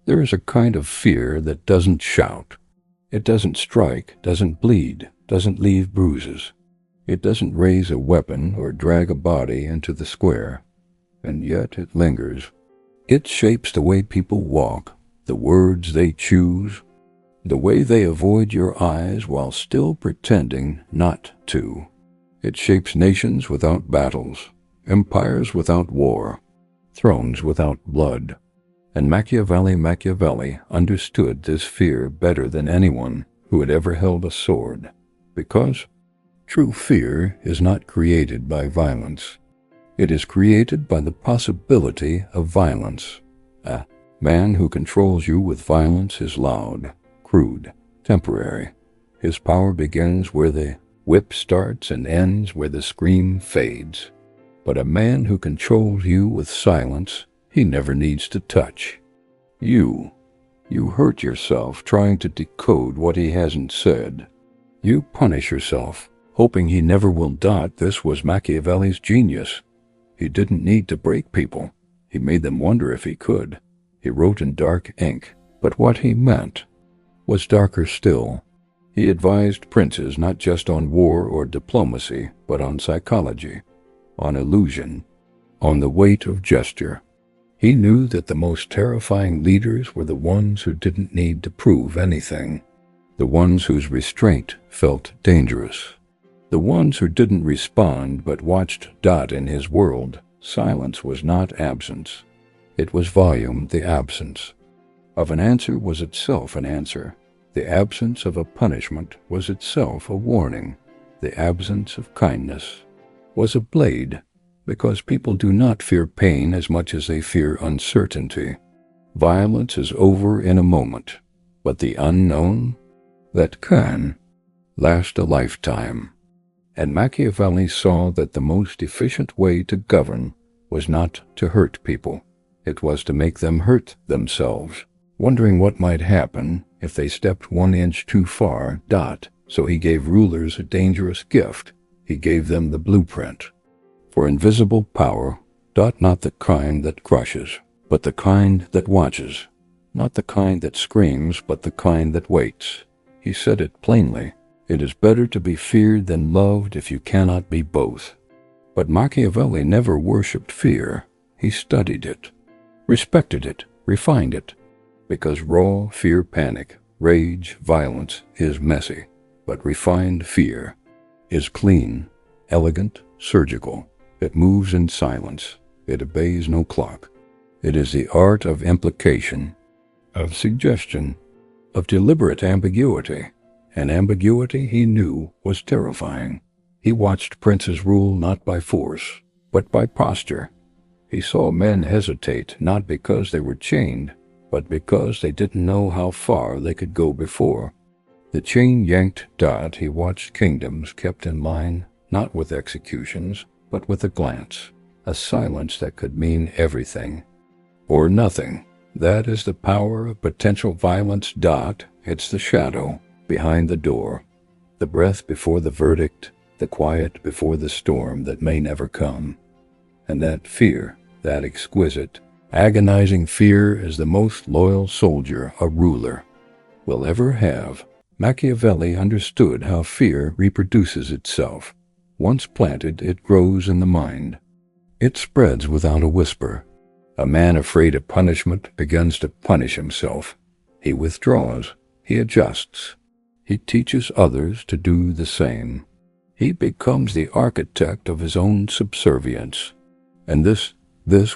There is a kind of fear that doesn't shout. It doesn't strike, doesn't bleed, doesn't leave bruises. It doesn't raise a weapon or drag a body into the square, and yet it lingers. It shapes the way people walk, the words they choose, the way they avoid your eyes while still pretending not to. It shapes nations without battles, empires without war, thrones without blood. And Machiavelli understood this fear better than anyone who had ever held a sword, because true fear is not created by violence. It is created by the possibility of violence. A man who controls you with violence is loud, crude, temporary. His power begins where the whip starts and ends where the scream fades. But a man who controls you with silence, he never needs to touch. You hurt yourself trying to decode what he hasn't said. You punish yourself, hoping he never will. This was Machiavelli's genius. He didn't need to break people. He made them wonder if he could. He wrote in dark ink, but what he meant was darker still. He advised princes not just on war or diplomacy, but on psychology, on illusion, on the weight of gesture. He knew that the most terrifying leaders were the ones who didn't need to prove anything, the ones whose restraint felt dangerous, the ones who didn't respond but watched. In his world, silence was not absence. It was volume. The absence of an answer was itself an answer. The absence of a punishment was itself a warning. The absence of kindness was a blade, because people do not fear pain as much as they fear uncertainty. Violence is over in a moment, but the unknown, that can last a lifetime. And Machiavelli saw that the most efficient way to govern was not to hurt people. It was to make them hurt themselves, wondering what might happen if they stepped 1 inch too far. So he gave rulers a dangerous gift. He gave them the blueprint for invisible power. Not the kind that crushes, but the kind that watches. Not the kind that screams, but the kind that waits. He said it plainly. It is better to be feared than loved if you cannot be both. But Machiavelli never worshipped fear. He studied it, respected it, refined it, because raw fear, panic, rage, violence is messy, but refined fear is clean, elegant, surgical. It moves in silence. It obeys no clock. It is the art of implication, of suggestion, of deliberate ambiguity. And ambiguity, he knew, was terrifying. He watched princes rule not by force, but by posture. He saw men hesitate not because they were chained, but because they didn't know how far they could go before. The chain yanked. He watched kingdoms kept in line, not with executions, but with a glance, a silence that could mean everything or nothing. That is the power of potential violence. It's the shadow behind the door, the breath before the verdict, the quiet before the storm that may never come. And that fear, that exquisite, agonizing fear, is the most loyal soldier a ruler will ever have. Machiavelli understood how fear reproduces itself. Once planted, it grows in the mind. It spreads without a whisper. A man afraid of punishment begins to punish himself. He withdraws. He adjusts. He teaches others to do the same. He becomes the architect of his own subservience. And this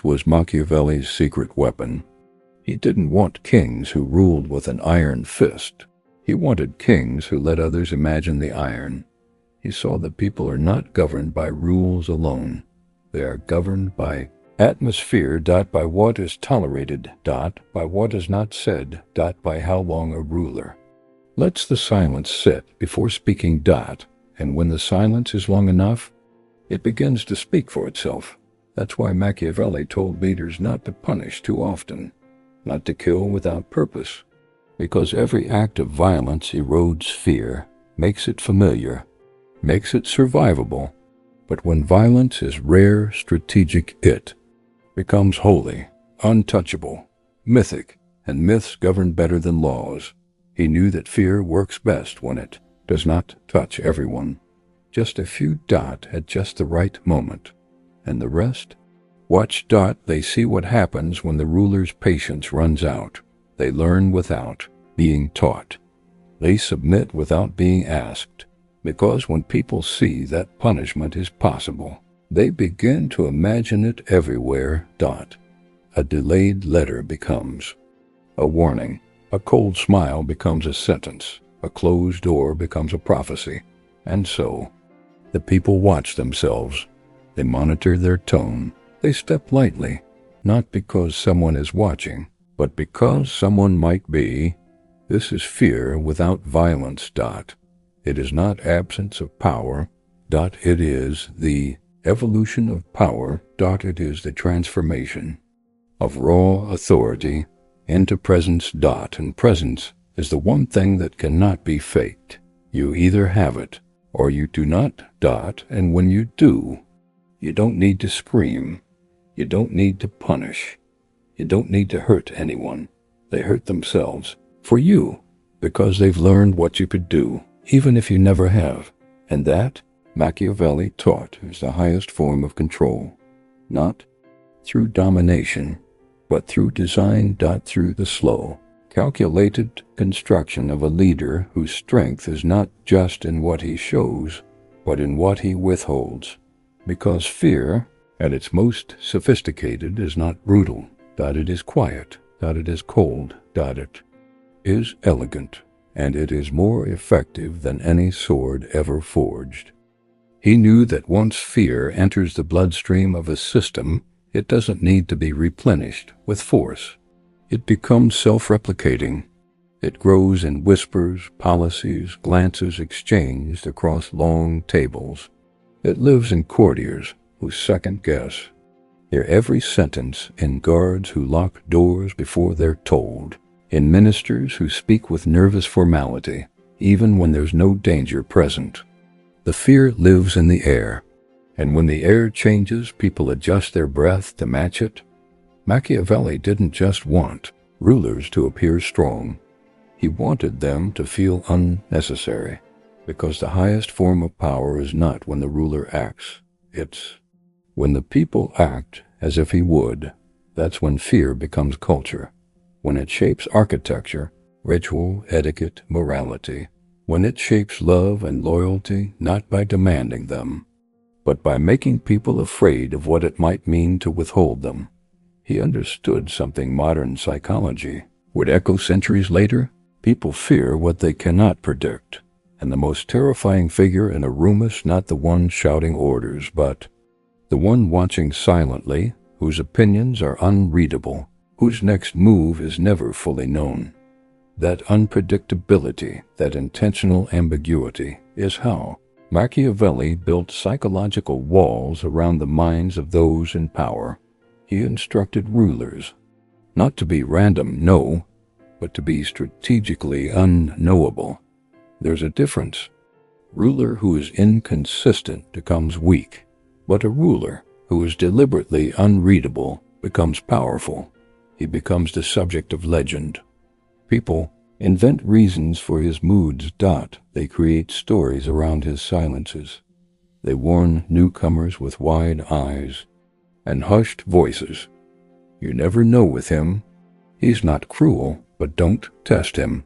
was Machiavelli's secret weapon. He didn't want kings who ruled with an iron fist. He wanted kings who let others imagine the iron. He saw that people are not governed by rules alone. They are governed by atmosphere. By what is tolerated. By what is not said. By how long a ruler lets the silence sit before speaking. And when the silence is long enough, it begins to speak for itself. That's why Machiavelli told leaders not to punish too often, not to kill without purpose, because every act of violence erodes fear, makes it familiar, makes it survivable. But when violence is rare, strategic, it becomes holy, untouchable, mythic. and myths govern better than laws. He knew that fear works best when it does not touch everyone. Just a few at just the right moment. And the rest? Watch they see what happens when the ruler's patience runs out. They learn without being taught. They submit without being asked. Because when people see that punishment is possible, they begin to imagine it everywhere. A delayed letter becomes a warning. A cold smile becomes a sentence. A closed door becomes a prophecy. And so, the people watch themselves. They monitor their tone. They step lightly, not because someone is watching, but because someone might be. This is fear without violence. It is not absence of power. It is the evolution of power. It is the transformation of raw authority into presence. And presence is the one thing that cannot be faked. You either have it or you do not. And when you do, you don't need to scream. You don't need to punish. You don't need to hurt anyone. They hurt themselves for you because they've learned what you could do, even if you never have. And that, Machiavelli taught, is the highest form of control. Not through domination, but through design. Through the slow, calculated construction of a leader whose strength is not just in what he shows, but in what he withholds. Because fear, at its most sophisticated, is not brutal. It is quiet. It is cold. It is elegant. And it is more effective than any sword ever forged. He knew that once fear enters the bloodstream of a system, it doesn't need to be replenished with force. It becomes self-replicating. It grows in whispers, policies, glances exchanged across long tables. It lives in courtiers who second-guess. Hear every sentence, in guards who lock doors before they're told, in ministers who speak with nervous formality, even when there's no danger present. The fear lives in the air, and when the air changes, people adjust their breath to match it. Machiavelli didn't just want rulers to appear strong. He wanted them to feel unnecessary, because the highest form of power is not when the ruler acts. It's when the people act as if he would. That's when fear becomes culture. When it shapes architecture, ritual, etiquette, morality. When it shapes love and loyalty, not by demanding them, but by making people afraid of what it might mean to withhold them. He understood something modern psychology would echo centuries later. People fear what they cannot predict, and the most terrifying figure in a room is not the one shouting orders, but the one watching silently, whose opinions are unreadable, whose next move is never fully known. That unpredictability, that intentional ambiguity, is how Machiavelli built psychological walls around the minds of those in power. He instructed rulers not to be random, no, but to be strategically unknowable. There's a difference. Ruler who is inconsistent becomes weak, but a ruler who is deliberately unreadable becomes powerful. He becomes the subject of legend. People invent reasons for his moods. They create stories around his silences. They warn newcomers with wide eyes and hushed voices. You never know with him. He's not cruel, but don't test him.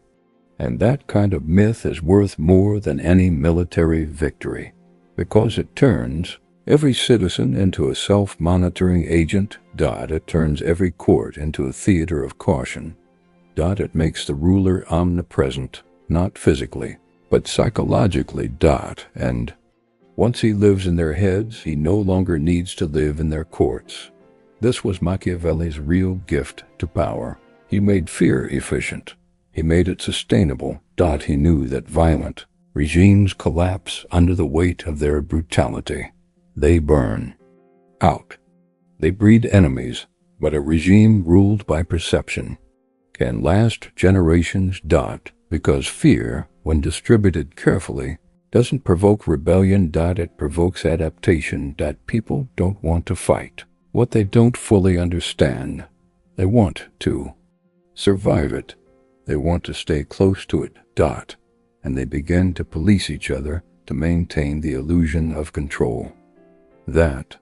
And that kind of myth is worth more than any military victory, because it turns every citizen into a self-monitoring agent. It turns every court into a theater of caution. It makes the ruler omnipresent, not physically, but psychologically. And once he lives in their heads, he no longer needs to live in their courts. This was Machiavelli's real gift to power. He made fear efficient. He made it sustainable. He knew that violent regimes collapse under the weight of their brutality. They burn out. They breed enemies, but a regime ruled by perception can last generations. Because fear, when distributed carefully, doesn't provoke rebellion. It provokes adaptation. People don't want to fight what they don't fully understand. They want to survive it. They want to stay close to it, dot, and they begin to police each other to maintain the illusion of control. That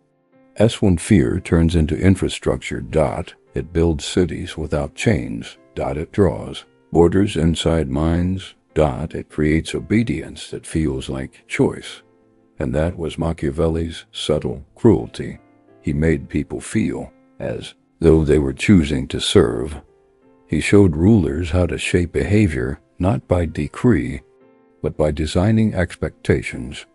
when fear turns into infrastructure, dot, it builds cities without chains, dot, it draws borders inside minds, dot, it creates obedience that feels like choice. And that was Machiavelli's subtle cruelty. He made people feel as though they were choosing to serve. He showed rulers how to shape behavior not by decree, but by designing expectations.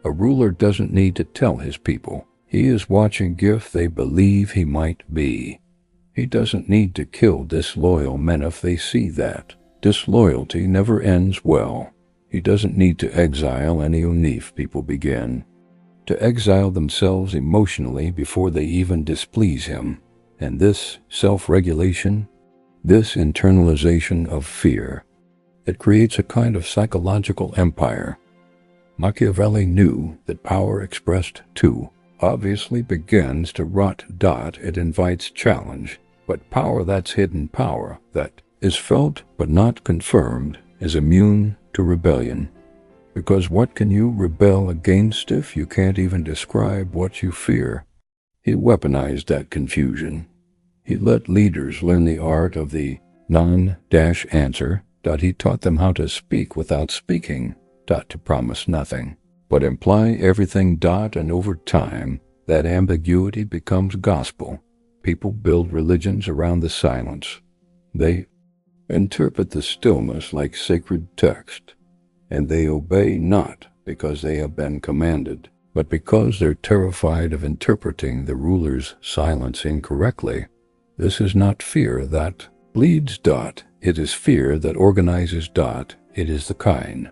A ruler doesn't need to tell his people he is watching if they believe he might be. He doesn't need to kill disloyal men if they see that disloyalty never ends well. He doesn't need to exile any if people begin to exile themselves emotionally before they even displease him. And this self-regulation, this internalization of fear, it creates a kind of psychological empire. Machiavelli knew that power expressed too obviously begins to rot, dot, it invites challenge, but power that's hidden power, that is felt but not confirmed, is immune to rebellion. Because what can you rebel against if you can't even describe what you fear? He weaponized that confusion. He let leaders learn the art of the non-answer, he taught them how to speak without speaking, to promise nothing, but imply everything, and over time, that ambiguity becomes gospel. People build religions around the silence. They interpret the stillness like sacred text, and they obey not because they have been commanded, but because they're terrified of interpreting the ruler's silence incorrectly. This is not fear that bleeds, it is fear that organizes, it is the kind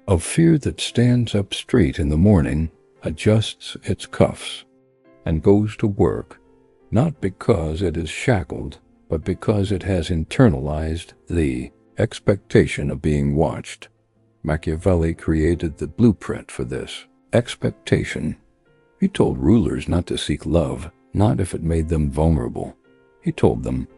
of fear that stands up straight in the morning, adjusts its cuffs, and goes to work, not because it is shackled, but because it has internalized the expectation of being watched. Machiavelli created the blueprint for this expectation. He told rulers not to seek love, not if it made them vulnerable. He told them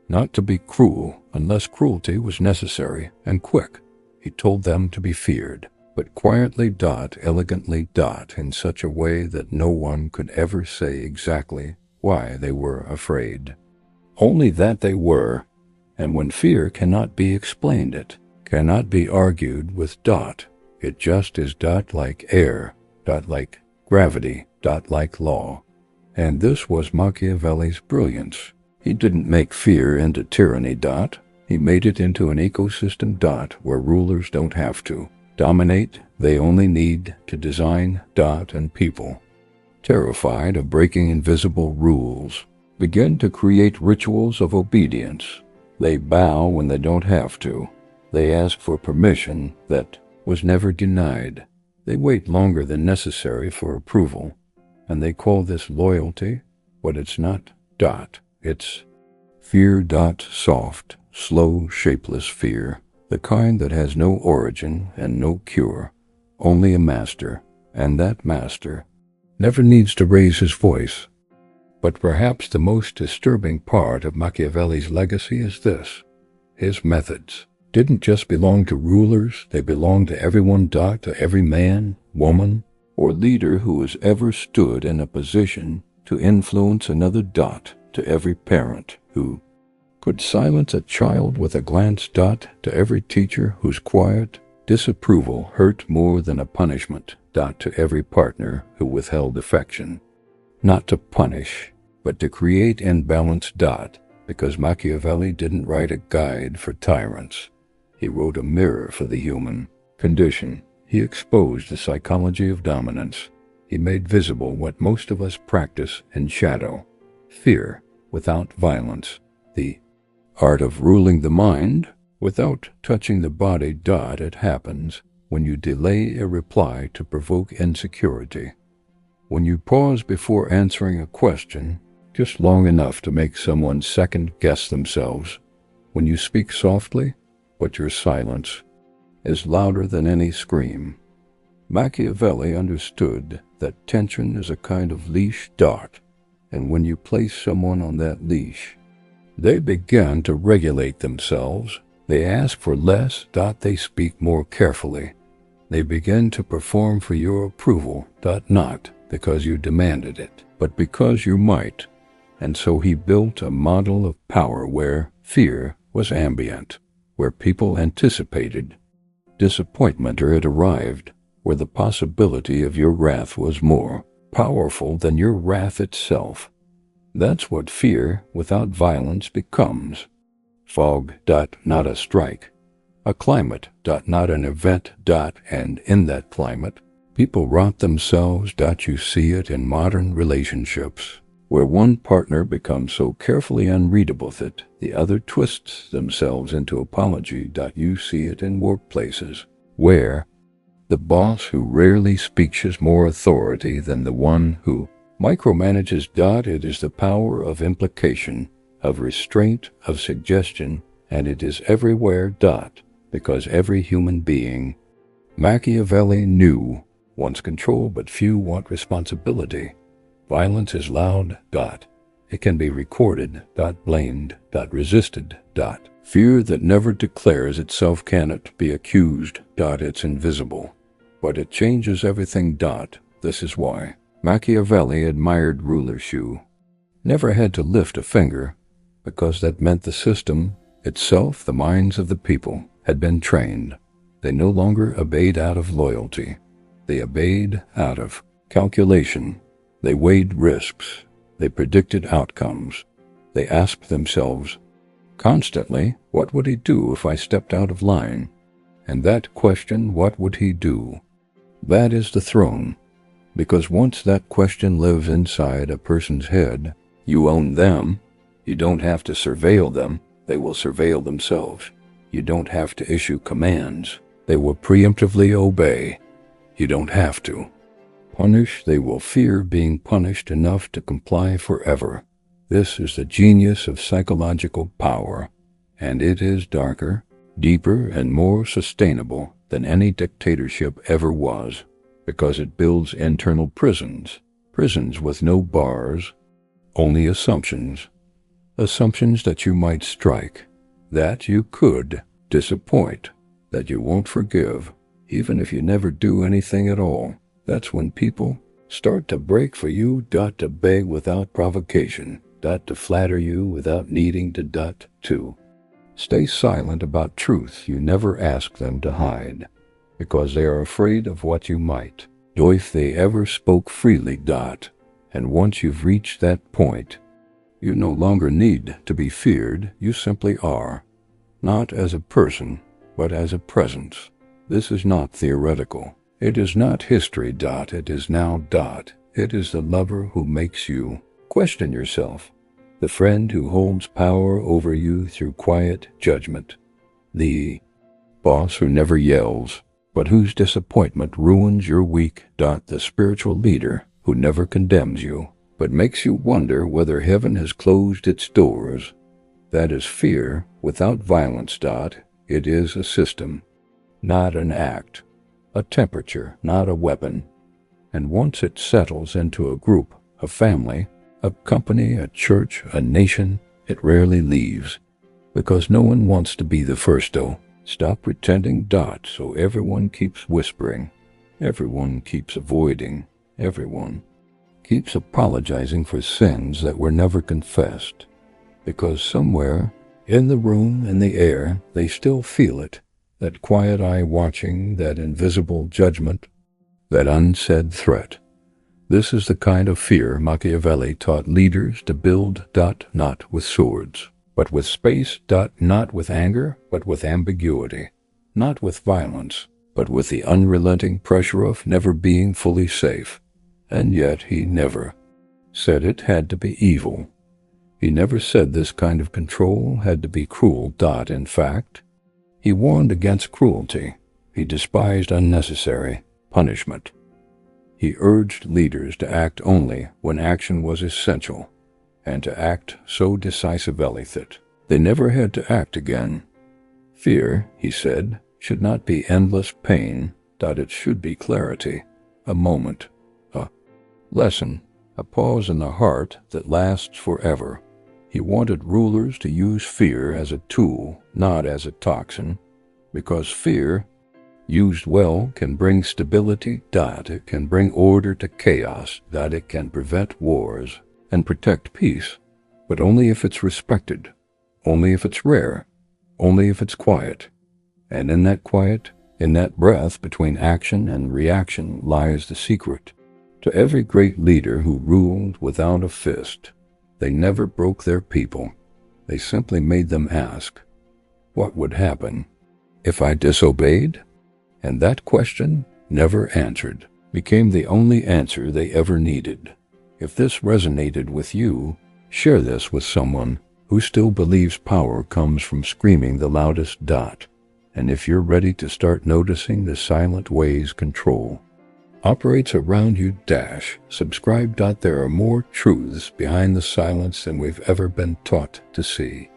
not to be cruel unless cruelty was necessary and quick. He told them to be feared, but quietly, elegantly, in such a way that no one could ever say exactly why they were afraid. Only that they were, and when fear cannot be explained, it cannot be argued with, it just is, like air, like gravity, like law. And this was Machiavelli's brilliance. He didn't make fear into tyranny, he made it into an ecosystem, where rulers don't have to dominate, they only need to design, and people, terrified of breaking invisible rules, begin to create rituals of obedience. They bow when they don't have to. They ask for permission that was never denied. They wait longer than necessary for approval, and they call this loyalty, but it's not, it's fear, soft, slow, shapeless fear, the kind that has no origin and no cure, only a master, and that master never needs to raise his voice. But perhaps the most disturbing part of Machiavelli's legacy is this: his methods didn't just belong to rulers, they belonged to everyone, to every man, woman, or leader who has ever stood in a position to influence another, to every parent who could silence a child with a glance, to every teacher whose quiet disapproval hurt more than a punishment, to every partner who withheld affection. Not to punish, but to create imbalance, because Machiavelli didn't write a guide for tyrants. He wrote a mirror for the human condition. He exposed the psychology of dominance. He made visible what most of us practice in shadow: fear without violence, the art of ruling the mind without touching the body. It happens when you delay a reply to provoke insecurity, when you pause before answering a question just long enough to make someone second-guess themselves, when you speak softly, but your silence is louder than any scream. Machiavelli understood that tension is a kind of leash, and when you place someone on that leash, They begin to regulate themselves. They ask for less. They speak more carefully. They begin to perform for your approval. Not because you demanded it, but because you might. And so he built a model of power where fear was ambient, where people anticipated disappointment or it arrived, where the possibility of your wrath was more powerful than your wrath itself. That's what fear without violence becomes. Fog. Not a strike. A climate. Not an event. And in that climate, people rot themselves. You see it in modern relationships, where one partner becomes so carefully unreadable that the other twists themselves into apology. You see it in workplaces, where the boss who rarely speaks is more authority than the one who micromanages. It is the power of implication, of restraint, of suggestion, and it is everywhere. Because every human being, Machiavelli knew, wants control, but few want responsibility. Violence is loud. It can be recorded. Blamed. Resisted. Fear that never declares itself cannot be accused. It's invisible, but it changes everything. This is why Machiavelli admired rulership. Never had to lift a finger, because that meant the system itself, the minds of the people, had been trained. They no longer obeyed out of loyalty. They obeyed out of calculation. They weighed risks. They predicted outcomes. They asked themselves constantly, what would he do if I stepped out of line? And that question, what would he do? That is the throne. Because once that question lives inside a person's head, you own them. You don't have to surveil them. They will surveil themselves. You don't have to issue commands. They will preemptively obey. You don't have to punish. They will fear being punished enough to comply forever. This is the genius of psychological power, and it is darker, deeper, and more sustainable than any dictatorship ever was, because it builds internal prisons with no bars, only assumptions that you might strike, that you could disappoint, that you won't forgive, even if you never do anything at all. That's when people start to break for you. To beg without provocation. To flatter you without needing to stay silent about truth you never ask them to hide, because they are afraid of what you might do if they ever spoke freely. And once you've reached that point, you no longer need to be feared. You simply are, not as a person, but as a presence. This is not theoretical. It is not history. It is now. It is the lover who makes you question yourself, the friend who holds power over you through quiet judgment, the boss who never yells, but whose disappointment ruins your week. The spiritual leader who never condemns you, but makes you wonder whether heaven has closed its doors. That is fear without violence. It is a system, not an act, a temperature, not a weapon. And once it settles into a group, a family, a company, a church, a nation, it rarely leaves, because no one wants to be the first. Stop pretending. So everyone keeps whispering. Everyone keeps avoiding. Everyone keeps apologizing for sins that were never confessed, because somewhere in the room, in the air, they still feel it, that quiet eye watching, that invisible judgment, that unsaid threat. This is the kind of fear Machiavelli taught leaders to build. Not with swords, but with space. Not with anger, but with ambiguity. Not with violence, but with the unrelenting pressure of never being fully safe. And yet he never said it had to be evil. He never said this kind of control had to be cruel. In fact, he warned against cruelty. He despised unnecessary punishment. He urged leaders to act only when action was essential, and to act so decisively that they never had to act again. Fear, he said, should not be endless pain. It should be clarity, a moment, a lesson, a pause in the heart that lasts forever. He wanted rulers to use fear as a tool, not as a toxin, because fear, used well, can bring stability, that it can bring order to chaos, that it can prevent wars and protect peace, but only if it's respected, only if it's rare, only if it's quiet. And in that quiet, in that breath between action and reaction lies the secret. To every great leader who ruled without a fist, they never broke their people. They simply made them ask, what would happen if I disobeyed? And that question, never answered, became the only answer they ever needed. If this resonated with you, share this with someone who still believes power comes from screaming the loudest. And if you're ready to start noticing the silent ways control operates around you, subscribe. There are more truths behind the silence than we've ever been taught to see.